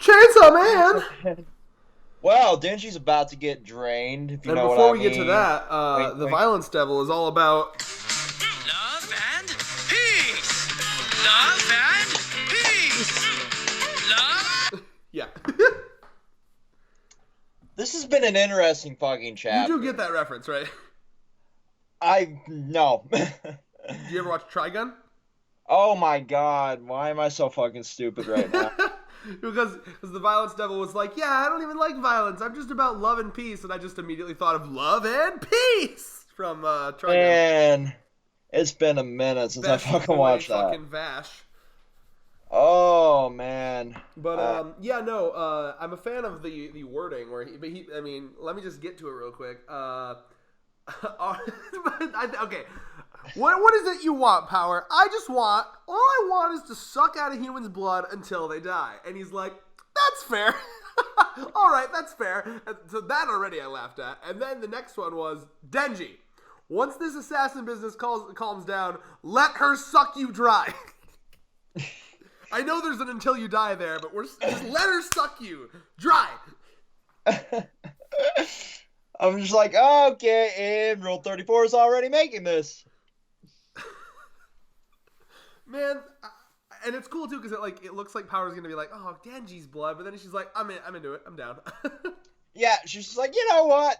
Chainsaw Man! Well, Denji's about to get drained, if you And know what I before mean. we get to that, Wink, the wink. Violence Devil is all about... Love and peace. Love and peace. Love. Yeah. This has been an interesting fucking You chapter. do get that reference, right? No. Do you ever watch Trigun? Oh my god, why am I so fucking stupid right now? because the Violence Devil was like, yeah, I don't even like violence. I'm just about love and peace. And I just immediately thought of Love and Peace from Trigun. Man, it's been a minute since I fucking watched that. Fucking Vash. Oh man. But I'm a fan of the wording where I mean, let me just get to it real quick. Okay. What is it you want, Power? All I want is to suck out a human's blood until they die. And he's like, that's fair. All right, that's fair. And so that already I laughed at. And then the next one was, Denji, once this assassin business calms down, let her suck you dry. I know there's an until you die there, but just let her suck you dry. I'm just like, okay, and Rule 34 is already making this. Man, and it's cool too because it looks like Power's gonna be like, oh, Denji's blood, but then she's like, I'm into it, I'm down. Yeah, she's just like, you know what?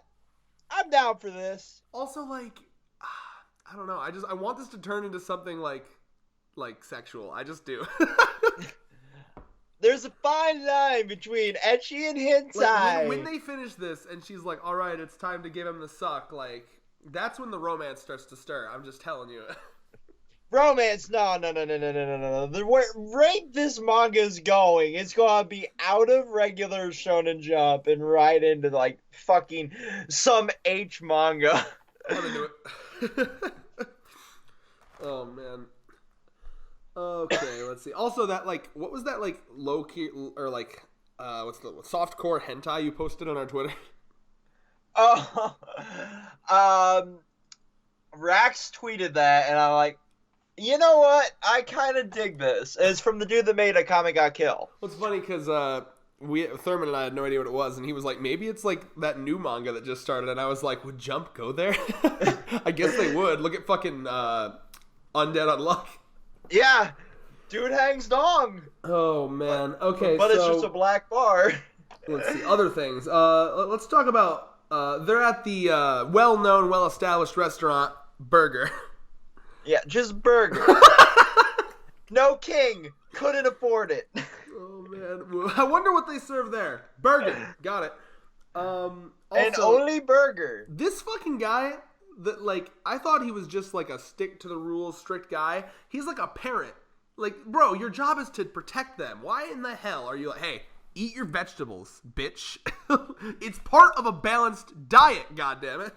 I'm down for this. Also, like, I don't know, I want this to turn into something like sexual. I just do. There's a fine line between ecchi and hentai. Like, when they finish this and she's like, all right, it's time to give him the suck, like, that's when the romance starts to stir. I'm just telling you. Romance? No. The rate this manga is going, it's gonna be out of regular Shonen Jump and right into like fucking some H manga. I'm into it. Oh man. Okay, let's see. Also, that what was that Loki or what's the softcore hentai you posted on our Twitter? Oh, Rax tweeted that, and I'm like, you know what? I kind of dig this. It's from the dude that made A Kame Ga Kill. Well, it's funny because Thurman and I had no idea what it was, and he was like, maybe it's like that new manga that just started, and I was like, would Jump go there? I guess they would. Look at fucking Undead Unluck. Yeah, dude hangs dong. Oh man. Okay, but it's just a black bar. Let's see other things. Let's talk about. They're at the well-known, well-established restaurant Burger. Yeah, just Burger. No king. Couldn't afford it. Oh man, I wonder what they serve there. Burger. Got it. Also, and only Burger. This fucking guy. That I thought he was just like a stick to the rules, strict guy. He's like a parent. Like, bro, your job is to protect them. Why in the hell are you like, hey, eat your vegetables, bitch? It's part of a balanced diet, goddammit.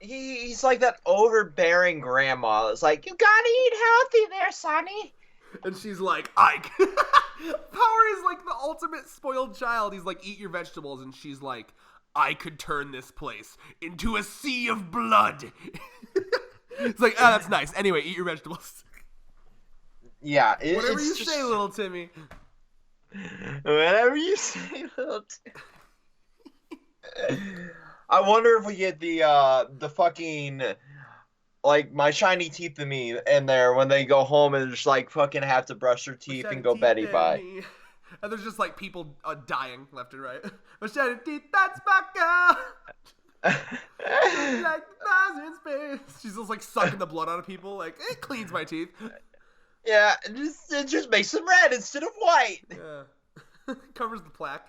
He's like that overbearing grandma. It's like, you gotta eat healthy there, Sonny. And she's like, Ike. Power is like the ultimate spoiled child. He's like, eat your vegetables. And she's like, I could turn this place into a sea of blood. It's like, that's nice. Anyway, eat your vegetables. Yeah. Whatever you say, little Timmy. Whatever you say, little Timmy. I wonder if we get the fucking, like, My Shiny Teeth and Me in there when they go home and just, like, fucking have to brush their teeth and go Betty bye. And there's just like people dying left and right. Machete teeth, that's my girl. Like the space. She's just like sucking the blood out of people. Like, it cleans my teeth. Yeah, it just makes them red instead of white. Yeah. Covers the plaque.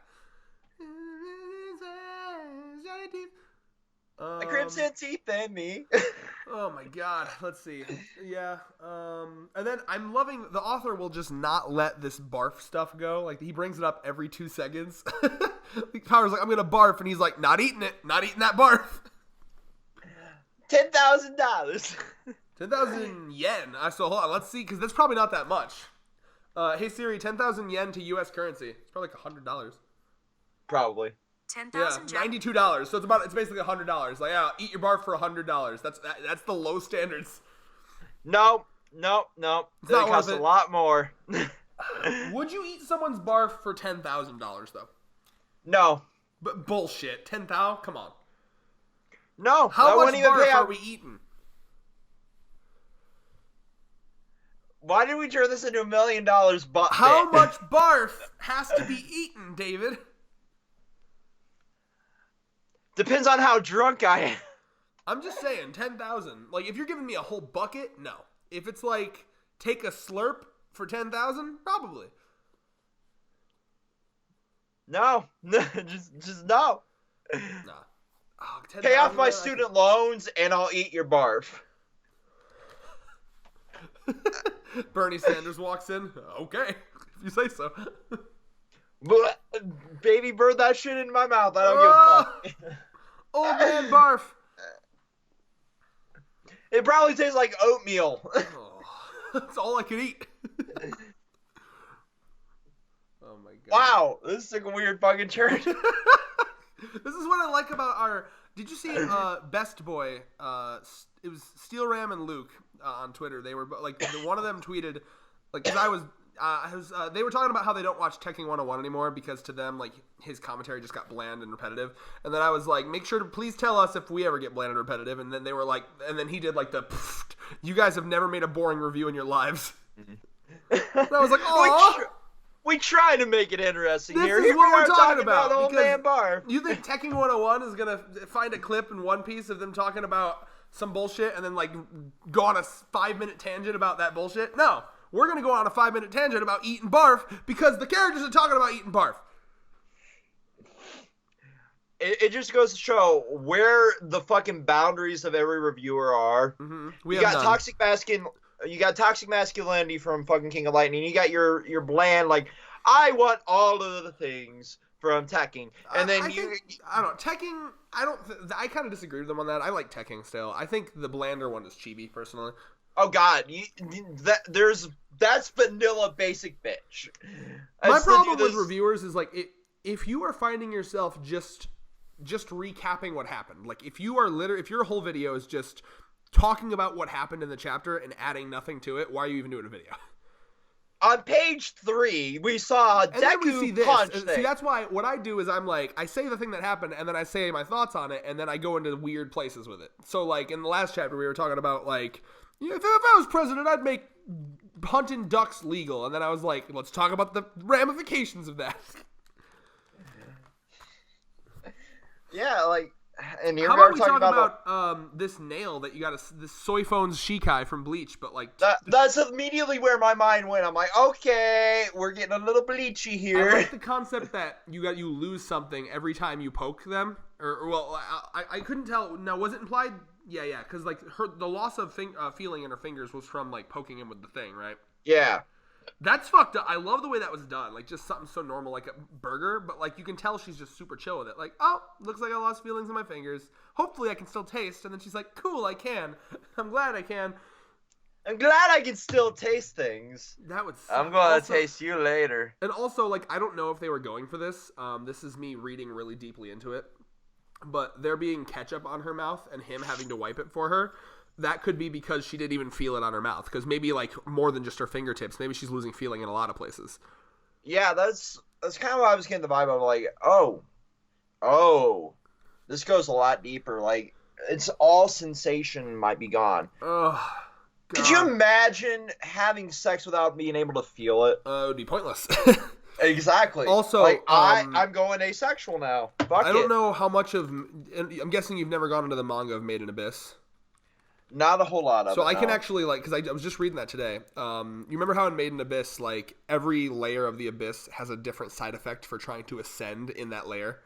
The Crimson Teeth and Me. Oh my god. Let's see. Yeah. And then I'm loving the author will just not let this barf stuff go. Like, he brings it up every 2 seconds. Power's like, I'm gonna barf, and he's like, not eating it. Not eating that barf. $10,000. 10,000 yen. So hold on. Let's see, because that's probably not that much. Hey Siri, 10,000 yen to U.S. currency. It's probably like $100. Probably. 10,000 yeah, $92. So it's basically $100. Like, yeah, eat your barf for $100. That's the low standards. No. It not costs worth a it. lot more. Would you eat someone's barf for $10,000 though? No. But bullshit. 10,000? Come on. No. How much even barf pay are we eating? Why did we turn this into $1 million butt? How much barf has to be eaten, David? Depends on how drunk I am. I'm just saying, 10,000. Like, if you're giving me a whole bucket, no. If it's like, take a slurp for 10,000, probably. No. just no. Nah. Oh, Pay off my student loans and I'll eat your barf. Bernie Sanders walks in. Okay, if you say so. Baby bird that shit in my mouth. I don't give a fuck. Old man barf. It probably tastes like oatmeal. Oh, that's all I could eat. Oh my god. Wow, this took a weird fucking turn. This is what I like about our... Did you see Best Boy? It was Steel Ram and Luke on Twitter. They were like, one of them tweeted, like, because they were talking about how they don't watch Tekken 101 anymore because to them, like, his commentary just got bland and repetitive. And then I was like, make sure to please tell us if we ever get bland and repetitive. And then they were like, and then he did like the, you guys have never made a boring review in your lives. And I was like, oh. We try to make it interesting This here. is Here what we we're are talking about. Old man Barf. You think Tekken 101 is going to find a clip in One Piece of them talking about some bullshit and then like go on a 5-minute tangent about that bullshit? No. We're going to go on a 5-minute tangent about eating barf because the characters are talking about eating barf. It just goes to show where the fucking boundaries of every reviewer are. Mm-hmm. You got toxic masculinity from fucking King of Lightning. You got your bland, like, I want all of the things from Tekken. And then I don't know. Tekken, I kind of disagree with them on that. I like Tekken still. I think the blander one is chibi, personally. Oh, God. That's vanilla basic bitch. My problem with reviewers is, like, if you are finding yourself just recapping what happened, like, if your whole video is just talking about what happened in the chapter and adding nothing to it, why are you even doing a video? On page 3, we saw Deku punch thing. See, that's why what I do is I'm like, I say the thing that happened, and then I say my thoughts on it, and then I go into weird places with it. So, like, in the last chapter, we were talking about, like, if I was president, I'd make hunting ducks legal. And then I was like, let's talk about the ramifications of that. Yeah, like... And here how we are about we talk about this nail that you got, this soy phone's Shikai from Bleach, but like... That's immediately where my mind went. I'm like, okay, we're getting a little bleachy here. I like the concept that you lose something every time you poke them. I couldn't tell. Now, was it implied? Yeah, because like the loss of feeling in her fingers was from like poking him with the thing, right? Yeah. That's fucked up. I love the way that was done. Like, just something so normal, like a burger, but, like, you can tell she's just super chill with it. Like, oh, looks like I lost feelings in my fingers. Hopefully I can still taste. And then she's like, cool, I can. I'm glad I can. I'm glad I can still taste things. That would suck. I'm going to taste you later. And also, like, I don't know if they were going for this. This is me reading really deeply into it. But there being ketchup on her mouth and him having to wipe it for her, that could be because she didn't even feel it on her mouth. Because maybe, like, more than just her fingertips. Maybe she's losing feeling in a lot of places. Yeah, that's kind of what I was getting the vibe of. Like, this goes a lot deeper. Like, it's all sensation might be gone. Oh, God. Could you imagine having sex without being able to feel it? It would be pointless. Exactly. Also, like, I'm going asexual now. Fuck I don't know how much of... I'm guessing you've never gone into the manga of Made in Abyss. Not a whole lot of it. So I can actually, like, because I was just reading that today. You remember how in Made in Abyss, like, every layer of the Abyss has a different side effect for trying to ascend in that layer?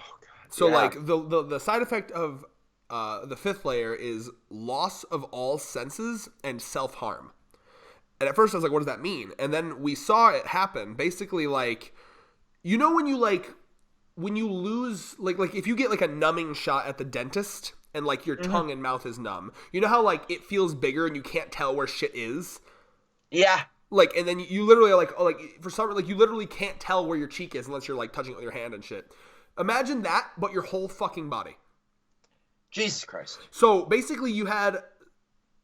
Oh, God. So, like, the side effect of the 5th layer is loss of all senses and self-harm. And at first I was like, what does that mean? And then we saw it happen. Basically, like, you know when you lose, like if you get, like, a numbing shot at the dentist... and, like, your tongue and mouth is numb. You know how, like, it feels bigger and you can't tell where shit is? Yeah. Like, and then you literally are like, oh, like, for some reason, like, you literally can't tell where your cheek is unless you're, like, touching it with your hand and shit. Imagine that, but your whole fucking body. Jesus Christ. So, basically, you had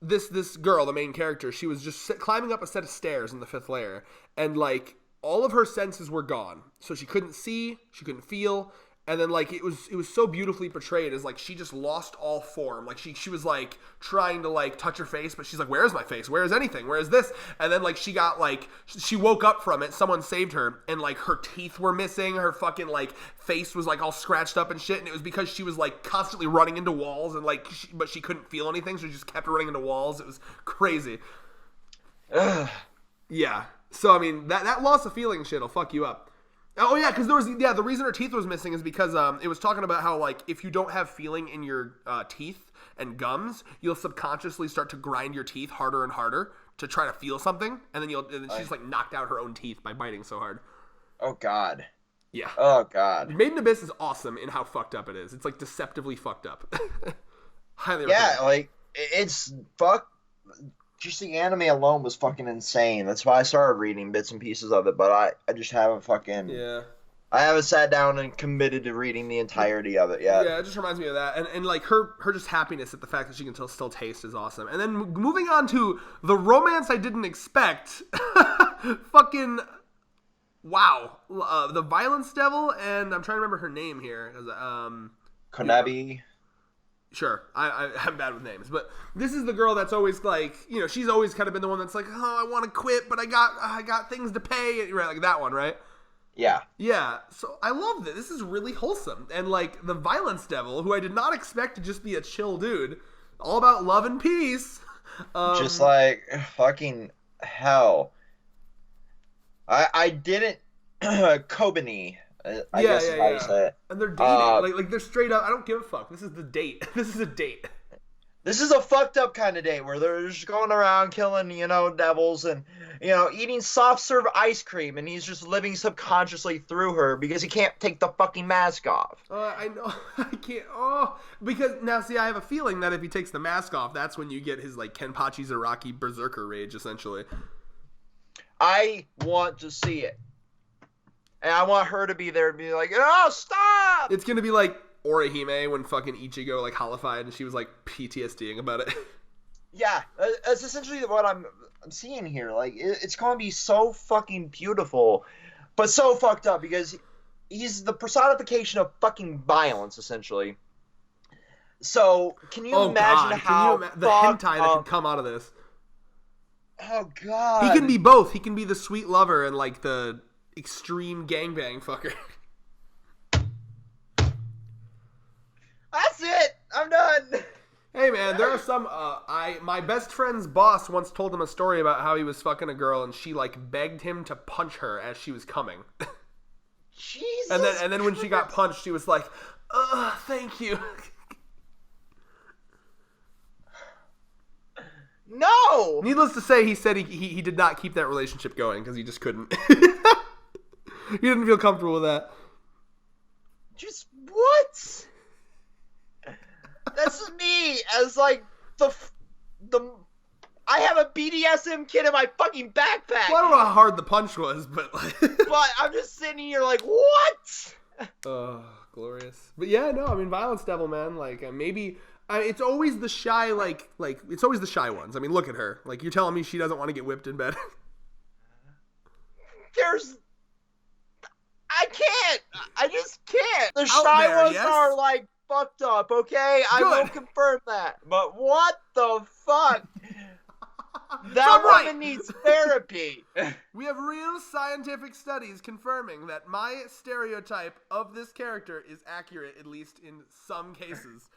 this girl, the main character, she was just climbing up a set of stairs in the 5th layer, and like all of her senses were gone, so she couldn't see, she couldn't feel. And then, like, it was so beautifully portrayed as, like, she just lost all form. Like, she was, like, trying to, like, touch her face, but she's like, where is my face? Where is anything? Where is this? And then, like, she got, like, she woke up from it. Someone saved her, and, like, her teeth were missing. Her fucking, like, face was, like, all scratched up and shit. And it was because she was, like, constantly running into walls, and, like, but she couldn't feel anything, so she just kept running into walls. It was crazy. Ugh. Yeah. So, I mean, that loss of feeling shit will fuck you up. Oh, yeah, because the reason her teeth was missing is because it was talking about how, like, if you don't have feeling in your teeth and gums, you'll subconsciously start to grind your teeth harder and harder to try to feel something, and then she's, like, knocked out her own teeth by biting so hard. Oh, God. Yeah. Oh, God. Made in Abyss is awesome in how fucked up it is. It's, like, deceptively fucked up. Highly recommend. Yeah, like, it's just the anime alone was fucking insane. That's why I started reading bits and pieces of it, but I just haven't fucking... Yeah. I haven't sat down and committed to reading the entirety of it yet. Yeah, it just reminds me of that. And like, her just happiness at the fact that she can still taste is awesome. And then moving on to the romance I didn't expect. Fucking... Wow. The Violence Devil, and I'm trying to remember her name here. Konabi... Sure, I'm bad with names, but this is the girl that's always like, you know, she's always kind of been the one that's like, oh, I want to quit, but I got things to pay, right? Like that one, right? Yeah. Yeah. So I love this. This is really wholesome, and like the Violence Devil, who I did not expect to just be a chill dude, all about love and peace. Just like fucking hell. I didn't Kobani. I guess is how you say it. And they're dating. Like they're straight up. I don't give a fuck. This is the date. This is a date. This is a fucked up kind of date where they're just going around killing, devils and, eating soft serve ice cream, and he's just living subconsciously through her because he can't take the fucking mask off. I know. I can't. Oh, because now, see, I have a feeling that if he takes the mask off, that's when you get his like Kenpachi Zaraki berserker rage, essentially. I want to see it. And I want her to be there and be like, oh, stop! It's gonna be like Orihime when fucking Ichigo like holified and she was like PTSDing about it. Yeah, that's essentially what I'm seeing here. Like, it's gonna be so fucking beautiful, but so fucked up because he's the personification of fucking violence, essentially. So, can you imagine how the hentai that can come out of this? Oh, God. He can be both. He can be the sweet lover and like the extreme gangbang fucker. That's it. I'm done. Hey man, there are some. My best friend's boss once told him a story about how he was fucking a girl and she like begged him to punch her as she was coming. Jesus. And then when she got punched, she was like, thank you." No. Needless to say, he said he did not keep that relationship going because he just couldn't. He didn't feel comfortable with that. Just what? That's me as like the I have a BDSM kit in my fucking backpack. Well, I don't know how hard the punch was, but like... But I'm just sitting here like, what? Oh, glorious. But yeah, no, I mean, Violence Devil, man, like maybe it's always the shy like it's always the shy ones. I mean, look at her. Like, you're telling me she doesn't want to get whipped in bed? I can't. I just can't. The Out shy there, ones yes? are like fucked up, okay? I Good. will confirm that. But what the fuck? That woman needs therapy. We have real scientific studies confirming that my stereotype of this character is accurate, at least in some cases.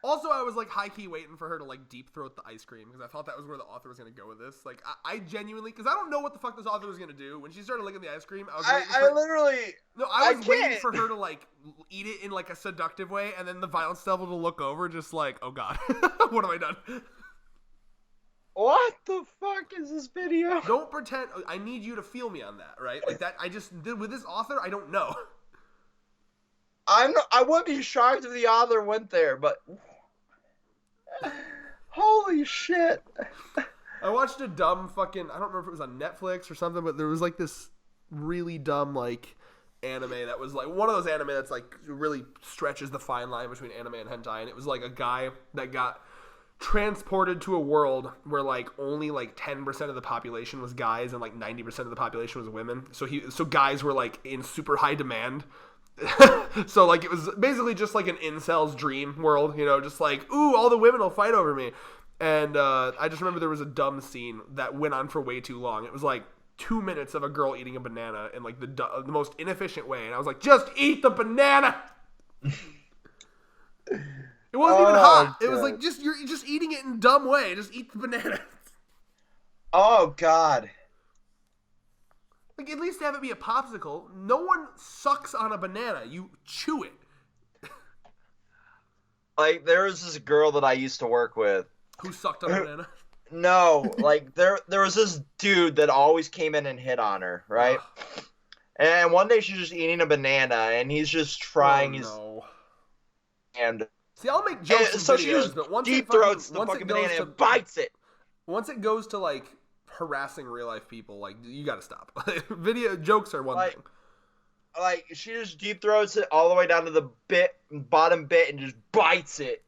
Also, I was like high-key waiting for her to like deep throat the ice cream because I thought that was where the author was going to go with this. Like, I genuinely, because I don't know what the fuck this author was going to do. When she started licking the ice cream, I was waiting for I was waiting for her to like eat it in like a seductive way, and then the Violence Devil to look over just like, oh god, what have I done? What the fuck is this video? Don't pretend. I need you to feel me on that, right? Like that. I just with this author, I don't know. I wouldn't be shocked if the author went there, but holy shit. I watched a dumb fucking, I don't remember if it was on Netflix or something, but there was like this really dumb like anime that was like one of those anime that's like really stretches the fine line between anime and hentai, and it was like a guy that got transported to a world where like only like 10% of the population was guys and like 90% of the population was women. So guys were like in super high demand. So like it was basically just like an incel's dream world, you know, just like, ooh, all the women will fight over me. And I just remember there was a dumb scene that went on for way too long. It was like 2 minutes of a girl eating a banana in like the most inefficient way, and I was like, just eat the banana. It wasn't even hot. It was like you're just eating it in a dumb way. Just eat the banana. Oh God. Like at least have it be a popsicle. No one sucks on a banana. You chew it. Like there was this girl that I used to work with. Who sucked on a banana? No, like there was this dude that always came in and hit on her, right? And one day she's just eating a banana, and he's just trying his. And see, I'll make jokes and so videos, she just but once deep throats the fucking banana and bites it. Once it goes to like harassing real life people, like you gotta stop. Video jokes are one thing. Like she just deep throats it all the way down to the bottom bit and just bites it.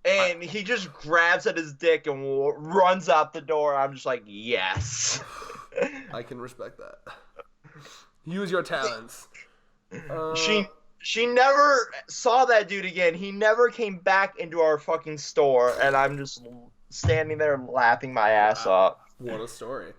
And he just grabs at his dick and runs out the door. I'm just like, yes. I can respect that. Use your talents. She never saw that dude again. He never came back into our fucking store, and I'm just standing there laughing my ass off. What a story.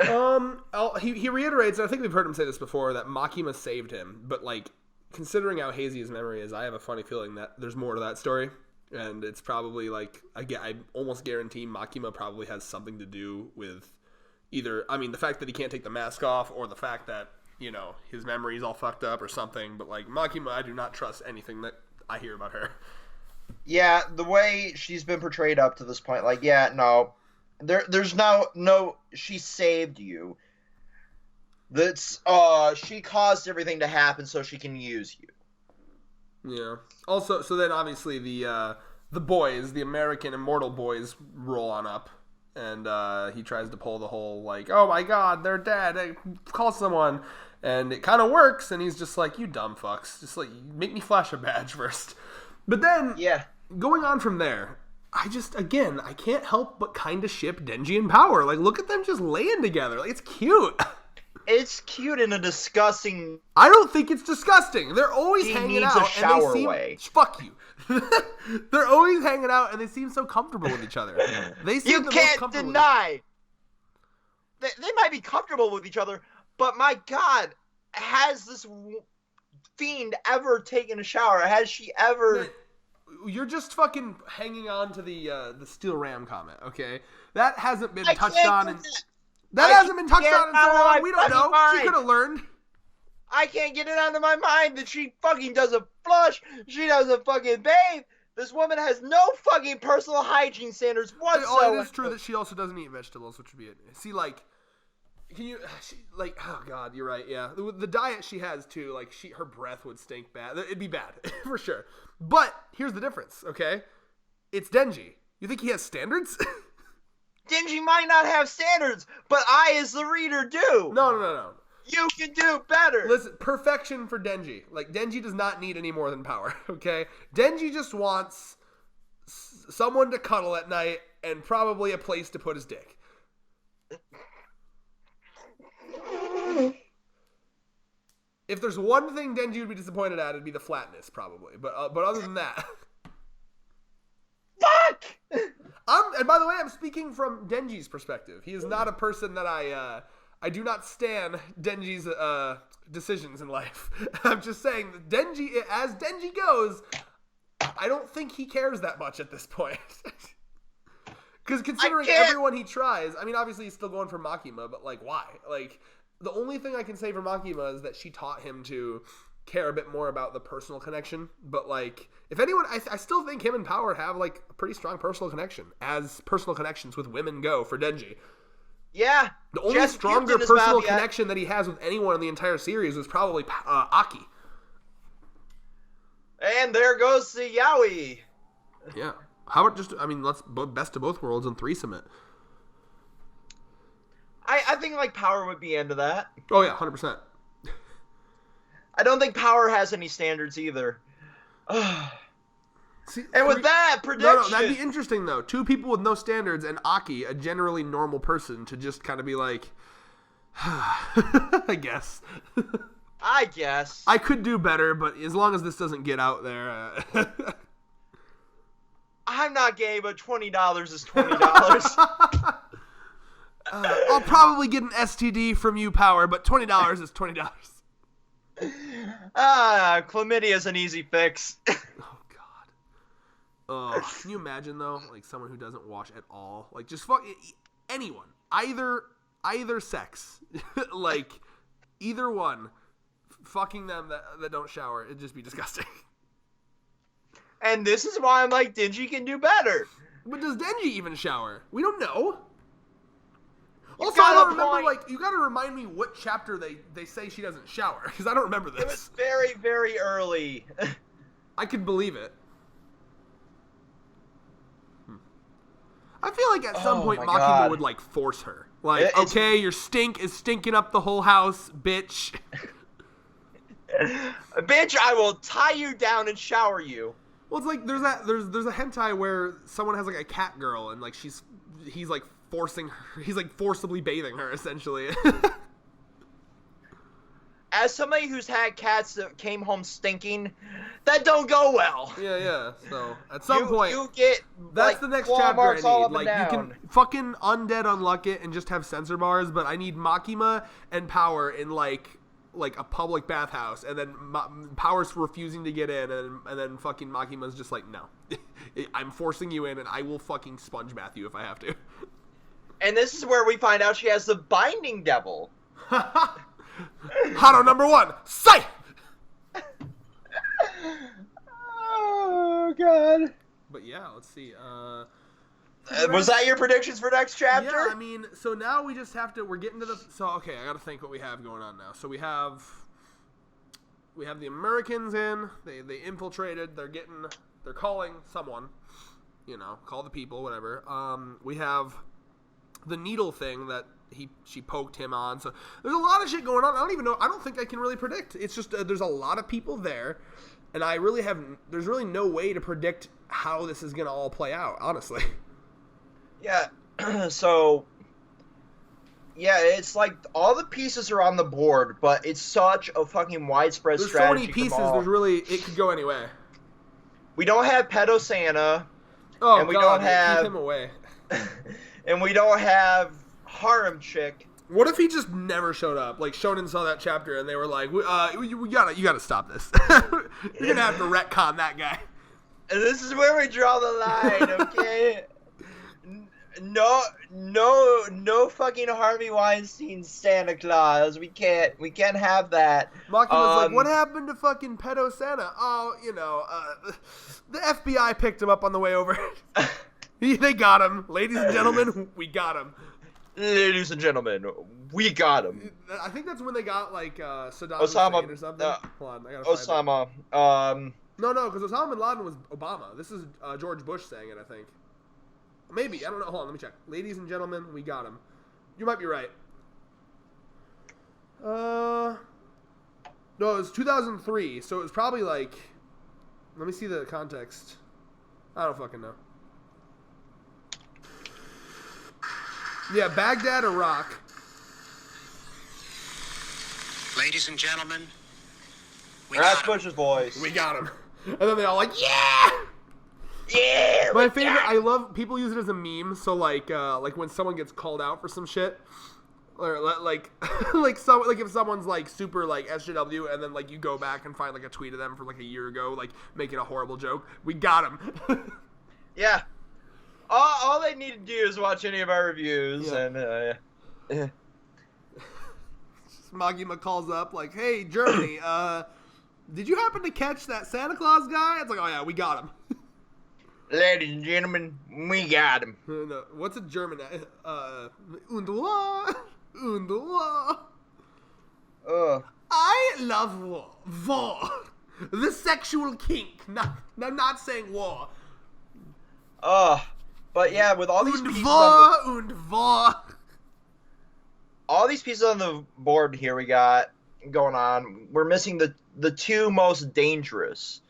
He reiterates, and I think we've heard him say this before, that Makima saved him. But like, considering how hazy his memory is, I have a funny feeling that there's more to that story. And it's probably like, I almost guarantee Makima probably has something to do with either, I mean, the fact that he can't take the mask off, or the fact that, you know, his memory's all fucked up or something. But like, Makima, I do not trust anything that I hear about her. Yeah, the way she's been portrayed up to this point, like, yeah, no. There's no, she saved you. That's, she caused everything to happen so she can use you. Yeah. Also, so then obviously the boys, the American Immortal boys, roll on up, and he tries to pull the whole like, oh my god, they're dead. Hey, call someone, and it kind of works. And he's just like, you dumb fucks, just like make me flash a badge first. But then, yeah, going on from there, I can't help but kind of ship Denji and Power. Like, look at them just laying together. Like, it's cute. It's cute in a disgusting. I don't think it's disgusting. They're always hanging out. A shower and they seem, way. Fuck you. They're always hanging out, and they seem so comfortable with each other. They seem you can't deny. They might be comfortable with each other, but my God, has this fiend ever taken a shower? Has she ever? You're just fucking hanging on to the Steel Ram comment, okay? That hasn't been touched on. That hasn't been touched on in so long. We don't know. She could have learned. I can't get it out of my mind that she fucking doesn't flush. She doesn't fucking bathe. This woman has no fucking personal hygiene standards whatsoever. Oh, it is true that she also doesn't eat vegetables, which would be it. See, like, oh God, you're right, yeah. The diet she has, too, like, her breath would stink bad. It'd be bad, for sure. But here's the difference, okay? It's Denji. You think he has standards? Denji might not have standards, but I, as the reader, do. No. You can do better. Listen, perfection for Denji. Like, Denji does not need any more than Power, okay? Denji just wants someone to cuddle at night and probably a place to put his dick. If there's one thing Denji would be disappointed at, it'd be the flatness, probably. But other than that... Fuck! And by the way, I'm speaking from Denji's perspective. He is not a person that I do not stan Denji's decisions in life. I'm just saying that Denji, as Denji goes, I don't think he cares that much at this point. Because considering everyone he tries, I mean, obviously he's still going for Makima, but like, why? Like, the only thing I can say for Makima is that she taught him to care a bit more about the personal connection. But like, if anyone, I still think him and Power have like a pretty strong personal connection, as personal connections with women go for Denji. Yeah. The only stronger personal connection that he has with anyone in the entire series was probably Aki. And there goes the Yaoi. Yeah. How about just, I mean, let's best of both worlds and threesome it. I think like Power would be into that. Oh yeah, 100%. I don't think Power has any standards either. See, And with that prediction, no, that'd be interesting though. Two people with no standards and Aki, a generally normal person, to just kind of be like, I guess. I guess I could do better, but as long as this doesn't get out there. I'm not gay, but $20 is $20. I'll probably get an STD from you, Power, but $20 is $20. Chlamydia's an easy fix. Oh God. Can you imagine though, like someone who doesn't wash at all, like just fuck anyone, either sex, like either one, fucking them that don't shower, it'd just be disgusting. And this is why I'm like, Dendi can do better. But does Dendi even shower? We don't know. Also, got I don't a remember, point. like, you gotta remind me what chapter they say she doesn't shower, because I don't remember this. It was very, very early. I could believe it. I feel like at some point my Makima God. would, like, force her. Like, It's- okay, your stink is stinking up the whole house, bitch. Bitch, I will tie you down and shower you. Well, it's like there's a hentai where someone has like a cat girl and like he's like forcibly bathing her essentially. As somebody who's had cats that came home stinking, that don't go well. Yeah. So at some point, you get that's like, the next claw chapter I marks all need. up and Like you down. can fucking undead unluck it and just have censor bars, but I need Makima and Power in like a public bathhouse, and then Power's refusing to get in, and then fucking Makima's just like, no, I'm forcing you in, and I will fucking sponge bath you if I have to. And this is where we find out she has the binding devil. Hano number 1, say. Oh God. But yeah, let's see. Was that your predictions for next chapter? Yeah, I mean, so now we just have to. We're getting to the. So okay, I got to think what we have going on now. So we have the Americans in. They infiltrated. They're calling someone. Call the people, whatever. We have the needle thing that she poked him on. So there's a lot of shit going on. I don't even know. I don't think I can really predict. It's just there's a lot of people there, and there's really no way to predict how this is gonna all play out. Honestly. Yeah, so, yeah, it's like all the pieces are on the board, but it's such a fucking widespread There's strategy. so many pieces, it could go any way. We don't have Pedo Santa, Oh, and we God, don't have, keep him away. and we don't have Harem Chick. What if he just never showed up? Like, Shonen saw that chapter, and they were like, you gotta stop this. You're gonna have to retcon that guy. And this is where we draw the line, okay? No fucking Harvey Weinstein Santa Claus. We can't have that. Maki was like, what happened to fucking Pedo Santa? Oh, the FBI picked him up on the way over. They got him. Ladies and gentlemen, we got him. Ladies and gentlemen, we got him. I think that's when they got, like, Saddam Osama, Hussein or something. Hold on, I gotta find it. Osama. No, because Osama bin Laden was Obama. This is George Bush saying it, I think. Maybe. I don't know. Hold on, let me check. Ladies and gentlemen, we got him. You might be right. No, it was 2003, so it was probably like... Let me see the context. I don't fucking know. Yeah, Baghdad, Iraq. Ladies and gentlemen, we That's got him. Bush's voice. We got him. And then they all like, yeah! Yeah! My favorite, I love, people use it as a meme, so like when someone gets called out for some shit, or like if someone's like super like SJW, and then like you go back and find like a tweet of them from like a year ago, like making a horrible joke, we got him. Yeah. All they need to do is watch any of our reviews, Yeah. and Magima calls up like, hey, Germany, did you happen to catch that Santa Claus guy? It's like, oh yeah, we got him. ladies and gentlemen, we got him. No, what's a German? Und war. I love war. War. The sexual kink. I'm not saying war. But yeah, with all these Und pieces war, on und war. all these pieces on the board here we got going on, we're missing the two most dangerous.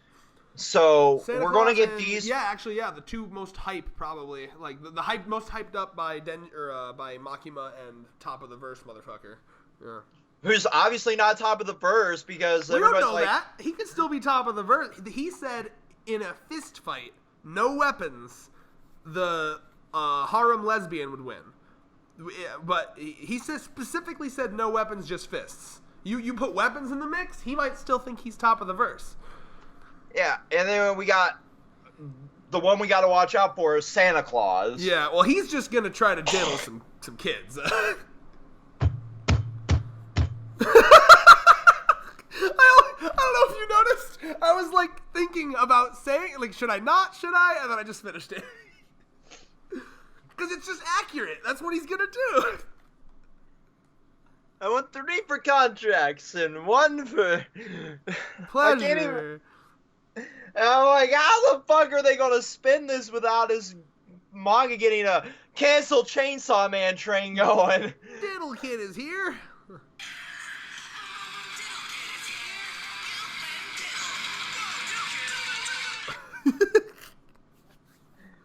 So Santa we're gonna Claus get and- these. Yeah, actually, yeah, the two most hype probably, like the hype most hyped up by by Makima and Top of the Verse motherfucker. Yeah. Who's obviously not top of the verse because We don't everybody's know like, that. He could still be top of the verse. He said in a fist fight, no weapons, the harem lesbian would win. But he specifically said no weapons, just fists. You put weapons in the mix, he might still think he's top of the verse. yeah. And then we got the one we got to watch out for is Santa Claus. Yeah, well, he's just gonna try to diddle some kids. I don't know if you noticed. I was like thinking about saying, like, should I not? Should I? And then I just finished it. Because it's just accurate. That's what he's gonna do. I want 3 for contracts and 1 for Pleasure. And I'm like, how the fuck are they gonna spin this without his manga getting a cancel Chainsaw Man train going? Diddle Kid is here.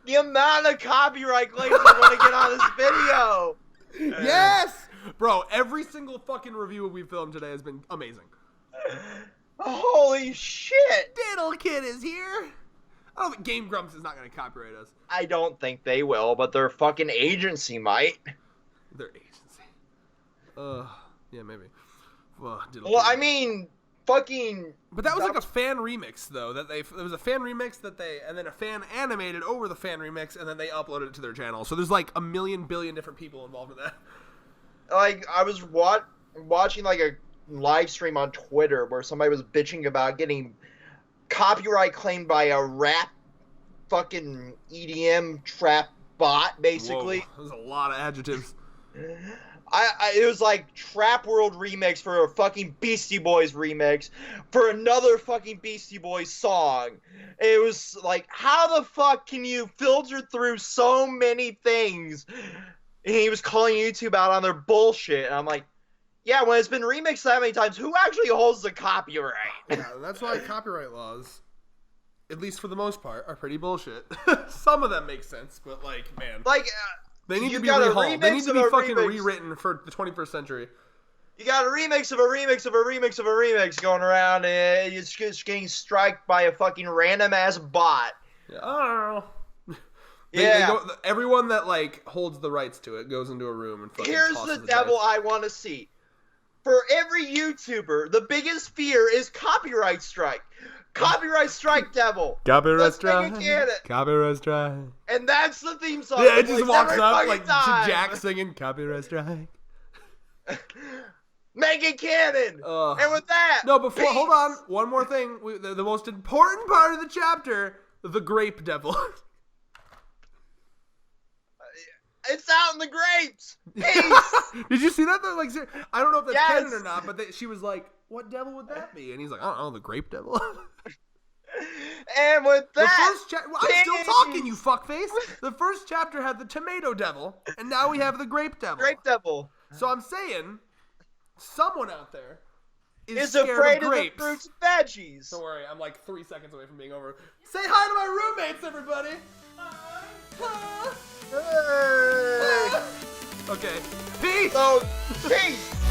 The amount of copyright claims are gonna get on this video. Yes! Bro, every single fucking review we filmed today has been amazing. Holy shit! Diddle Kid is here. I don't think Game Grumps is not going to copyright us. I don't think they will, but their fucking agency might. Their agency. Yeah, maybe. Diddle Well, Kid. I mean, fucking. But that was like a fan remix, though. There was a fan remix and then a fan animated over the fan remix, and then they uploaded it to their channel. So there's like a million billion different people involved in that. Like, I was watching like a live stream on Twitter where somebody was bitching about getting copyright claimed by a rap fucking EDM trap bot, basically. Whoa, there's a lot of adjectives. It was like Trap World remix for a fucking Beastie Boys remix for another fucking Beastie Boys song. It was like, how the fuck can you filter through so many things? And he was calling YouTube out on their bullshit. And I'm like, yeah, when it's been remixed that many times, who actually holds the copyright? Yeah, that's why copyright laws, at least for the most part, are pretty bullshit. Some of them make sense, but like, man, Like, they need you to be got a rehauled. They remix need to of be a fucking remix. rewritten for the 21st century. you got a remix of a remix of a remix of a remix going around, and it's just getting striked by a fucking random ass bot. Yeah, I don't know. Yeah. Everyone that like holds the rights to it goes into a room and fucking Here's tosses the a devil dice. I want to see. For every YouTuber, the biggest fear is copyright strike. Copyright strike, devil. Copyright Let's strike. make it canon. Copyright strike. And that's the theme song. Yeah, that it just plays walks every up fucking like time. Jack singing copyright strike. Make it canon. Ugh. And with that, No, before peace. hold on, one more thing. The most important part of the chapter: the grape devil. It's out in the grapes. Peace. Did you see that though? Like, I don't know if that's Yes. canon or not, but she was like, "What devil would that be?" And he's like, "I don't know, the grape devil." And with The that, first chapter. I'm still talking, you fuckface. The first chapter had the tomato devil, and now we have the grape devil. grape devil So I'm saying, someone out there is scared afraid of of the grapes. fruits and veggies. Don't worry, I'm like 3 seconds away from being over. Say hi to my roommates, everybody. Hi. Hey. Okay. Peace. So, peace.